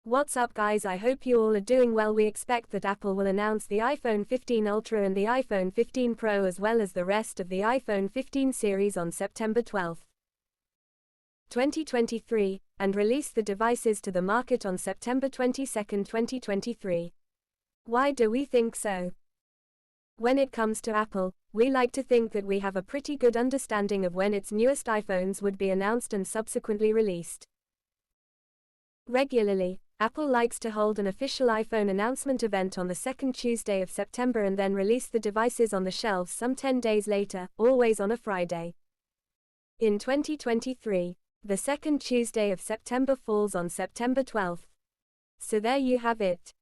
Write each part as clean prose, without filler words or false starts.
What's up guys, I hope you all are doing well. We expect that Apple will announce the iPhone 15 Ultra and the iPhone 15 Pro as well as the rest of the iPhone 15 series on September 12, 2023, and release the devices to the market on September 22, 2023. Why do we think so? When it comes to Apple, we like to think that we have a pretty good understanding of when its newest iPhones would be announced and subsequently released. Regularly, Apple likes to hold an official iPhone announcement event on the second Tuesday of September and then release the devices on the shelves some 10 days later, always on a Friday. In 2023, the second Tuesday of September falls on September 12th. So there you have it.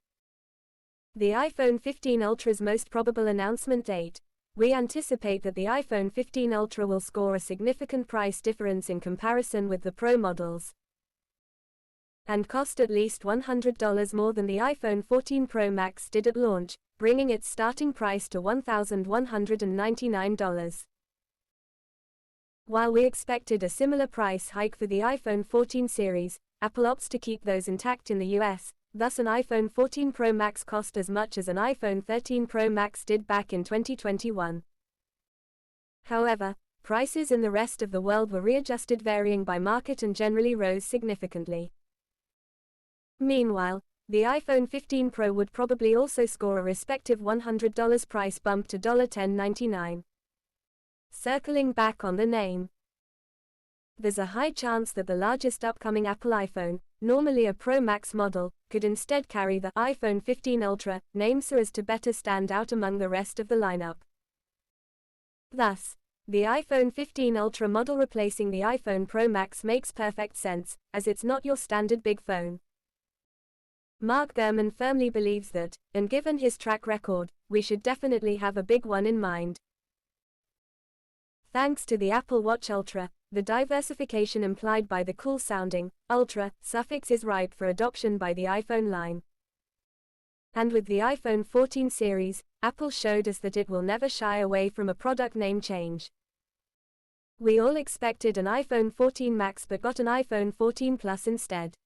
The iPhone 15 Ultra's most probable announcement date. We anticipate that the iPhone 15 Ultra will score a significant price difference in comparison with the Pro models, and cost at least $100 more than the iPhone 14 Pro Max did at launch, bringing its starting price to $1,199. While we expected a similar price hike for the iPhone 14 series, Apple opts to keep those intact in the US, thus an iPhone 14 Pro Max cost as much as an iPhone 13 Pro Max did back in 2021. However, prices in the rest of the world were readjusted, varying by market, and generally rose significantly. Meanwhile, the iPhone 15 Pro would probably also score a respective $100 price bump to $1099. Circling back on the name, there's a high chance that the largest upcoming Apple iPhone, normally a Pro Max model, could instead carry the iPhone 15 Ultra name so as to better stand out among the rest of the lineup. Thus, the iPhone 15 Ultra model replacing the iPhone Pro Max makes perfect sense, as it's not your standard big phone. Mark Gurman firmly believes that, and given his track record, we should definitely have a big one in mind. Thanks to the Apple Watch Ultra, the diversification implied by the cool-sounding Ultra suffix is ripe for adoption by the iPhone line. And with the iPhone 14 series, Apple showed us that it will never shy away from a product name change. We all expected an iPhone 14 Max but got an iPhone 14 Plus instead.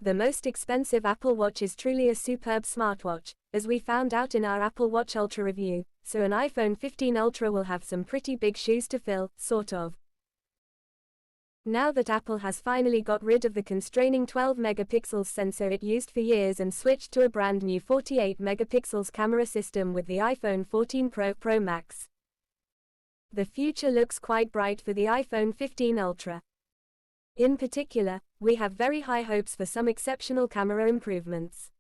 The most expensive Apple Watch is truly a superb smartwatch, as we found out in our Apple Watch Ultra review, so an iPhone 15 Ultra will have some pretty big shoes to fill, sort of. Now that Apple has finally got rid of the constraining 12 megapixels sensor it used for years and switched to a brand new 48 megapixels camera system with the iPhone 14 Pro Max, the future looks quite bright for the iPhone 15 Ultra. In particular, we have very high hopes for some exceptional camera improvements.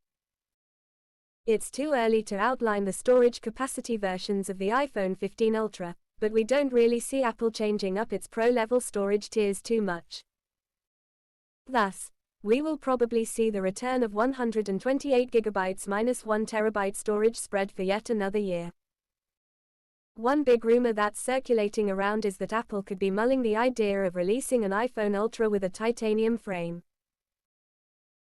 It's too early to outline the storage capacity versions of the iPhone 15 Ultra, but we don't really see Apple changing up its Pro-level storage tiers too much. Thus, we will probably see the return of 128GB minus 1TB storage spread for yet another year. One big rumor that's circulating around is that Apple could be mulling the idea of releasing an iPhone Ultra with a titanium frame.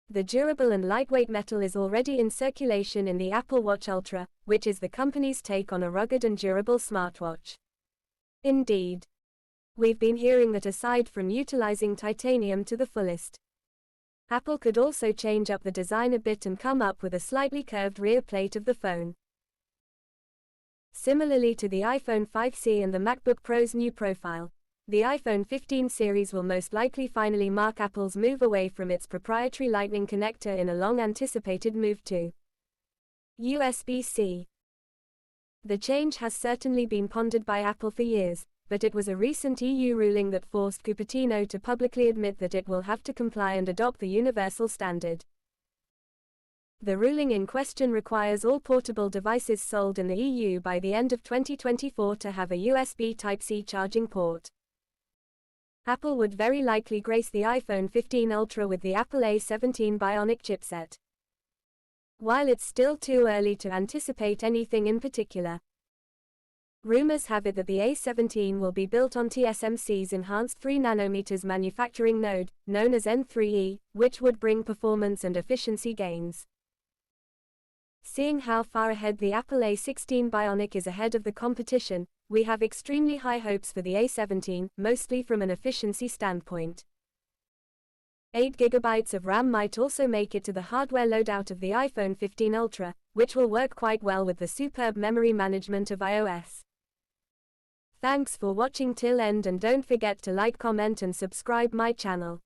The durable and lightweight metal is already in circulation in the Apple Watch Ultra, which is the company's take on a rugged and durable smartwatch. Indeed, we've been hearing that aside from utilizing titanium to the fullest, Apple could also change up the design a bit and come up with a slightly curved rear plate of the phone. Similarly to the iPhone 5C and the MacBook Pro's new profile, the iPhone 15 series will most likely finally mark Apple's move away from its proprietary Lightning connector in a long-anticipated move to USB-C. The change has certainly been pondered by Apple for years, but it was a recent EU ruling that forced Cupertino to publicly admit that it will have to comply and adopt the universal standard. The ruling in question requires all portable devices sold in the EU by the end of 2024 to have a USB Type-C charging port. Apple would very likely grace the iPhone 15 Ultra with the Apple A17 Bionic Chipset. While it's still too early to anticipate anything in particular, rumors have it that the A17 will be built on TSMC's enhanced 3nm manufacturing node, known as N3E, which would bring performance and efficiency gains. Seeing how far ahead the Apple A16 Bionic is ahead of the competition, we have extremely high hopes for the A17, mostly from an efficiency standpoint. 8GB of RAM might also make it to the hardware loadout of the iPhone 15 Ultra, which will work quite well with the superb memory management of iOS. Thanks for watching till end, and don't forget to like, comment and subscribe my channel.